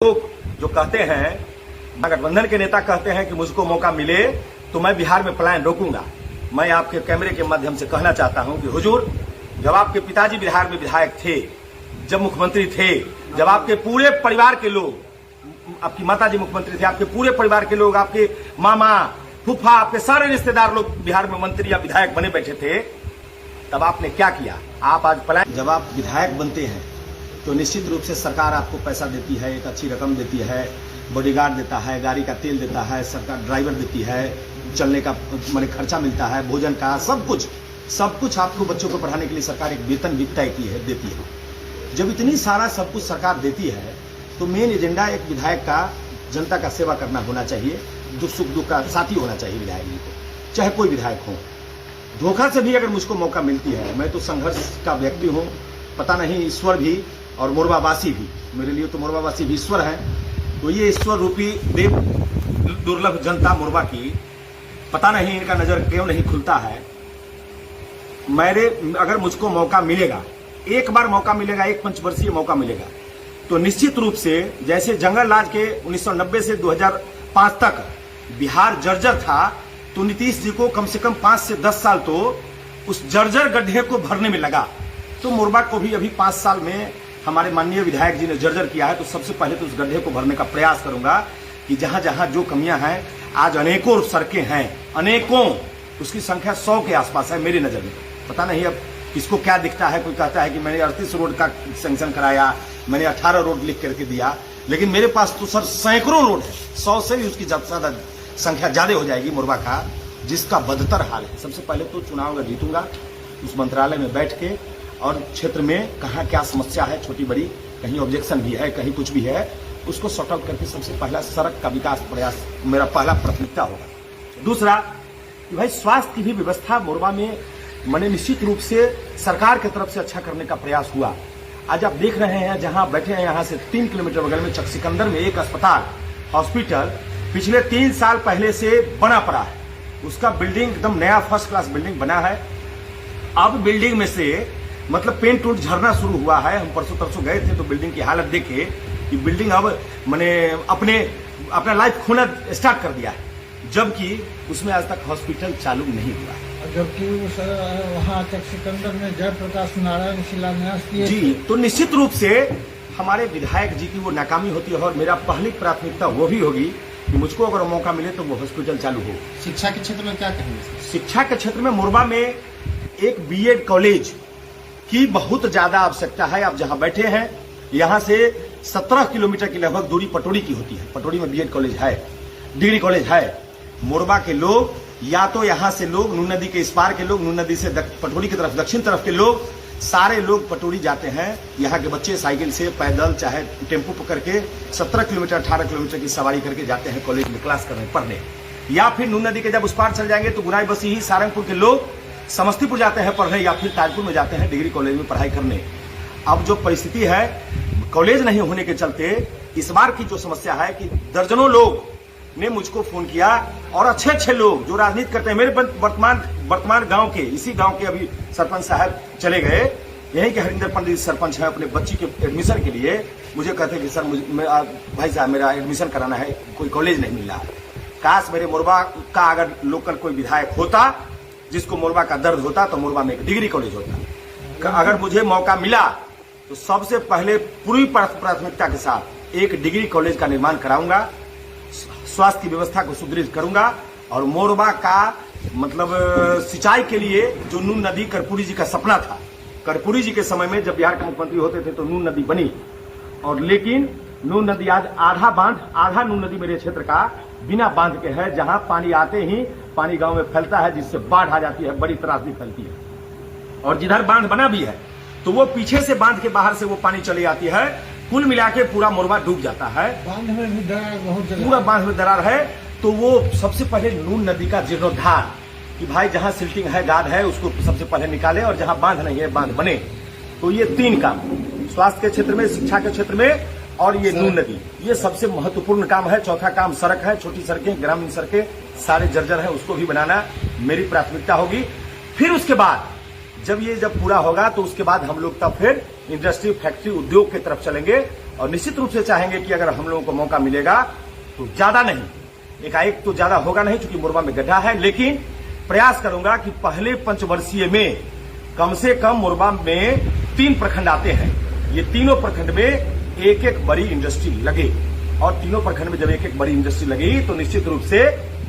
लोग जो कहते हैं, गठबंधन के नेता कहते हैं कि मुझको मौका मिले तो मैं बिहार में पलायन रोकूंगा। मैं आपके कैमरे के माध्यम से कहना चाहता हूं कि हुजूर, जब आपके पिताजी बिहार में विधायक थे, जब मुख्यमंत्री थे, जब आपके पूरे परिवार के लोग, आपकी माताजी मुख्यमंत्री थे, आपके पूरे परिवार के लोग, आपके मामा फूफा, आपके सारे रिश्तेदार लोग बिहार में मंत्री या विधायक बने बैठे थे, तब आपने क्या किया? आप आज पलायन। जब आप विधायक बनते हैं तो निश्चित रूप से सरकार आपको पैसा देती है, एक अच्छी रकम देती है, बॉडीगार्ड देता है, गाड़ी का तेल देता है, सरकार ड्राइवर देती है, चलने का माने खर्चा मिलता है, भोजन का सब कुछ आपको बच्चों को पढ़ाने के लिए सरकार एक वेतन भी तय की है, देती है। जब इतनी सारा सब कुछ सरकार देती है तो मेन एजेंडा एक विधायक का जनता का सेवा करना होना चाहिए, दुख सुख दुख का साथी होना चाहिए विधायक जी को, चाहे कोई विधायक हो। धोखा से भी अगर मुझको मौका मिलती है, मैं तो संघर्ष का व्यक्ति हूँ, पता नहीं ईश्वर भी और मोरबावासी भी, मेरे लिए तो मोरबावासी भी ईश्वर है, तो ये ईश्वर रूपी देव दुर्लभ जनता मोरबा की, पता नहीं इनका नजर क्यों नहीं खुलता है। मेरे अगर मुझको मौका मिलेगा, एक बार मौका मिलेगा, एक पंचवर्षीय मौका मिलेगा, तो निश्चित रूप से जैसे जंगल राज के 1990 से 2005 तक बिहार जर्जर था, तो नीतीश जी को कम से कम 5 से 10 साल तो उस जर्जर गड्ढे को भरने में लगा। तो मोरबा को भी अभी 5 साल में हमारे माननीय विधायक जी ने जर्जर किया है, तो सबसे पहले तो उस गड्ढे को भरने का प्रयास करूंगा कि जहां जहां जो कमियां हैं, आज अनेकों सड़कें हैं, अनेकों, उसकी संख्या 100 के आसपास है मेरी नजर में। पता नहीं अब किसको क्या दिखता है, कोई कहता है कि मैंने 38 रोड का सैंक्शन कराया, मैंने 18 रोड लिख करके दिया, लेकिन मेरे पास तो सर सैकड़ों रोड है, 100 से भी उसकी ज्यादा संख्या ज्यादा हो जाएगी मोरबा का, जिसका बदतर हाल है। सबसे पहले तो चुनाव जीतूंगा, उस मंत्रालय में बैठ के और क्षेत्र में कहाँ क्या समस्या है, छोटी बड़ी, कहीं ऑब्जेक्शन भी है, कहीं कुछ भी है, उसको सॉर्ट आउट करके सबसे पहला सड़क का विकास प्रयास मेरा पहला प्राथमिकता होगा। दूसरा कि भाई स्वास्थ्य की भी व्यवस्था मोरबा में मैंने निश्चित रूप से सरकार की तरफ से अच्छा करने का प्रयास हुआ। आज आप देख रहे हैं, जहां बैठे हैं यहां से 3 किलोमीटर बगल में चकसिकंदर में एक अस्पताल, हॉस्पिटल पिछले 3 साल पहले से बना पड़ा है, उसका बिल्डिंग एकदम नया फर्स्ट क्लास बिल्डिंग बना है। अब बिल्डिंग में से मतलब पेंट उंट झरना शुरू हुआ है। हम परसों तरसों गए थे तो बिल्डिंग की हालत देखे कि बिल्डिंग अब मैंने अपना लाइफ खोना स्टार्ट कर दिया है, जबकि उसमें आज तक हॉस्पिटल चालू नहीं हुआ है। जबकि वहाँ चकसिकंदर में जयप्रकाश नारायण शिलान्यास किए जी, तो निश्चित रूप से हमारे विधायक जी की वो नाकामी होती है और मेरा पहली प्राथमिकता वो भी होगी कि मुझको अगर मौका मिले तो वो हॉस्पिटल चालू हो। शिक्षा के क्षेत्र में क्या कहेंगे? शिक्षा के क्षेत्र में मोरबा में एक बीएड कॉलेज की बहुत ज्यादा आवश्यकता है। आप जहां बैठे हैं, यहां से 17 किलोमीटर की लगभग दूरी पटोरी की होती है। पटोरी में बीएड कॉलेज है, डिग्री कॉलेज है। मोरबा के लोग या तो यहां से लोग, नून नदी के इस पार के लोग, नून नदी से पटोरी की तरफ, दक्षिण तरफ के लोग, सारे लोग पटोरी जाते हैं। यहाँ के बच्चे साइकिल से, पैदल, चाहे टेम्पो पकड़ के 17 किलोमीटर 18 किलोमीटर की सवारी करके जाते हैं कॉलेज में क्लास करने, पढ़ने। या फिर नून नदी के जब उस पार चल जाएंगे तो गुनाई बसी ही सारंगपुर के लोग समस्तीपुर जाते हैं पढ़ने, या फिर ताजपुर में जाते हैं डिग्री कॉलेज में पढ़ाई करने। अब जो परिस्थिति है, कॉलेज नहीं होने के चलते इस बार की जो समस्या है कि दर्जनों लोग ने मुझको फोन किया, और अच्छे अच्छे लोग जो राजनीति करते हैं, मेरे वर्तमान गांव के, इसी गांव के अभी सरपंच साहब चले गए, यहीं के हरिंदर पंडित सरपंच है, अपने बच्ची के एडमिशन के लिए मुझे कहते हैं कि सर भाई साहब मेरा एडमिशन कराना है, कोई कॉलेज नहीं मिल रहा। काश मेरे मोरबा का अगर लोकल कोई विधायक होता जिसको मोरबा का दर्द होता, तो मोरबा में एक डिग्री कॉलेज होता। अगर मुझे मौका मिला तो सबसे पहले पूरी प्राथमिकता के साथ एक डिग्री कॉलेज का निर्माण कराऊंगा, स्वास्थ्य की व्यवस्था को सुदृढ़ करूंगा, और मोरबा का मतलब सिंचाई के लिए जो नून नदी कर्पूरी जी का सपना था, कर्पूरी जी के समय में जब बिहार के मुख्यमंत्री होते थे तो नून नदी बनी, और लेकिन नून नदी आज आधा नून नदी मेरे क्षेत्र का बिना बांध के है, जहां पानी आते ही पानी गांव में फैलता है, जिससे बाढ़ आ जाती है, बड़ी त्रासदी फैलती है। और जिधर बांध बना भी है तो वो पीछे से बांध के बाहर से वो पानी चली आती है, कुल मिला के पूरा मोरबा डूब जाता है। बांध में भी दरार बहुत जगह, पूरा बांध में दरार है। तो वो सबसे पहले नून नदी का जीर्णोद्धार, कि भाई जहां सिल्टिंग है, गाद है, उसको सबसे पहले निकाले, और जहां बांध नहीं है बांध बने। तो ये 3 काम, स्वास्थ्य के क्षेत्र में, शिक्षा के क्षेत्र में, और ये नून नदी, ये सबसे महत्वपूर्ण काम है। चौथा काम सड़क है, छोटी सड़कें, ग्रामीण सड़कें सारे जर्जर है, उसको भी बनाना मेरी प्राथमिकता होगी। फिर उसके बाद जब पूरा होगा तो उसके बाद हम लोग तब फिर इंडस्ट्री, फैक्ट्री, उद्योग की तरफ चलेंगे, और निश्चित रूप से चाहेंगे कि अगर हम लोगों को मौका मिलेगा तो ज्यादा नहीं, एकाएक तो ज्यादा होगा नहीं क्योंकि मुरबा में गड्ढा है, लेकिन प्रयास करूंगा कि पहले पंचवर्षीय में कम से कम मुरबा में 3 प्रखंड आते हैं, ये तीनों प्रखंड में एक एक बड़ी इंडस्ट्री लगे, और तीनों प्रखंड में जब एक एक बड़ी इंडस्ट्री लगी तो निश्चित रूप से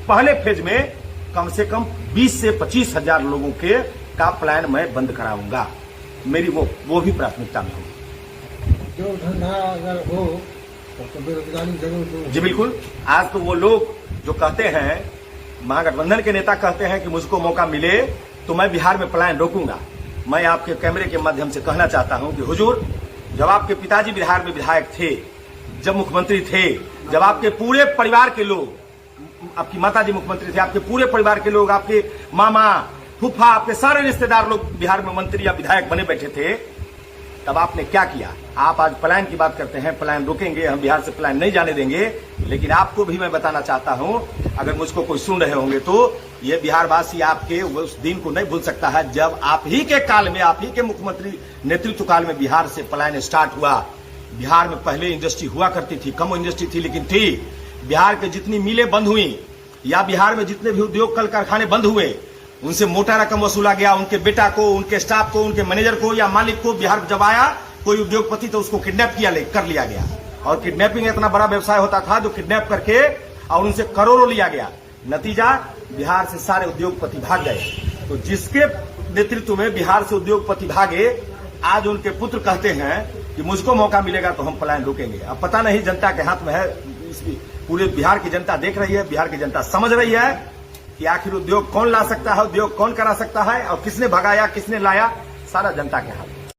पहले फेज में कम से कम 20 से 25 हजार लोगों के का प्लान मैं बंद कराऊंगा। मेरी वो भी प्राथमिकता में होगी। जो धंधा अगर हो तो बेरोजगारी जरूर दूर। जी बिल्कुल। आज तो वो लोग जो कहते हैं, महागठबंधन के नेता कहते हैं कि मुझको मौका मिले तो मैं बिहार में पलायन रोकूंगा। मैं आपके कैमरे के माध्यम से कहना चाहता हूं कि हुजूर, जब आपके पिताजी बिहार में विधायक थे, जब मुख्यमंत्री थे, जब आपके पूरे परिवार के लोग, आपकी माताजी मुख्यमंत्री थे, आपके पूरे परिवार के लोग, आपके मामा फूफा, आपके सारे रिश्तेदार लोग बिहार में मंत्री या विधायक बने बैठे थे, तब आपने क्या किया? आप आज पलायन की बात करते हैं, पलायन रोकेंगे, हम बिहार से पलायन नहीं जाने देंगे। लेकिन आपको भी मैं बताना चाहता हूं, अगर मुझको कोई सुन रहे होंगे तो ये बिहारवासी आपके उस दिन को नहीं भूल सकता है जब आप ही के काल में, आप ही के मुख्यमंत्री नेतृत्व काल में बिहार से पलायन स्टार्ट हुआ। बिहार में पहले इंडस्ट्री हुआ करती थी, कम इंडस्ट्री थी लेकिन थी। बिहार के जितनी मिलें बंद हुई या बिहार में जितने भी उद्योग कल कारखाने बंद हुए, उनसे मोटा रकम वसूला गया। उनके बेटा को, उनके स्टाफ को, उनके मैनेजर को या मालिक को बिहार जब आया कोई उद्योगपति तो उसको किडनैप कर लिया गया। और किडनैपिंग इतना बड़ा व्यवसाय होता था जो किडनैप करके और उनसे करोड़ों लिया गया। नतीजा, बिहार से सारे उद्योगपति भाग गए। तो जिसके नेतृत्व में बिहार से उद्योगपति भागे, आज उनके पुत्र कहते हैं कि मुझको मौका मिलेगा तो हम पलायन रोकेंगे। अब पता नहीं जनता के हाथ में है, पूरे बिहार की जनता देख रही है, बिहार की जनता समझ रही है कि आखिर उद्योग कौन ला सकता है, उद्योग कौन करा सकता है, और किसने भगाया, किसने लाया, सारा जनता के हाथ में।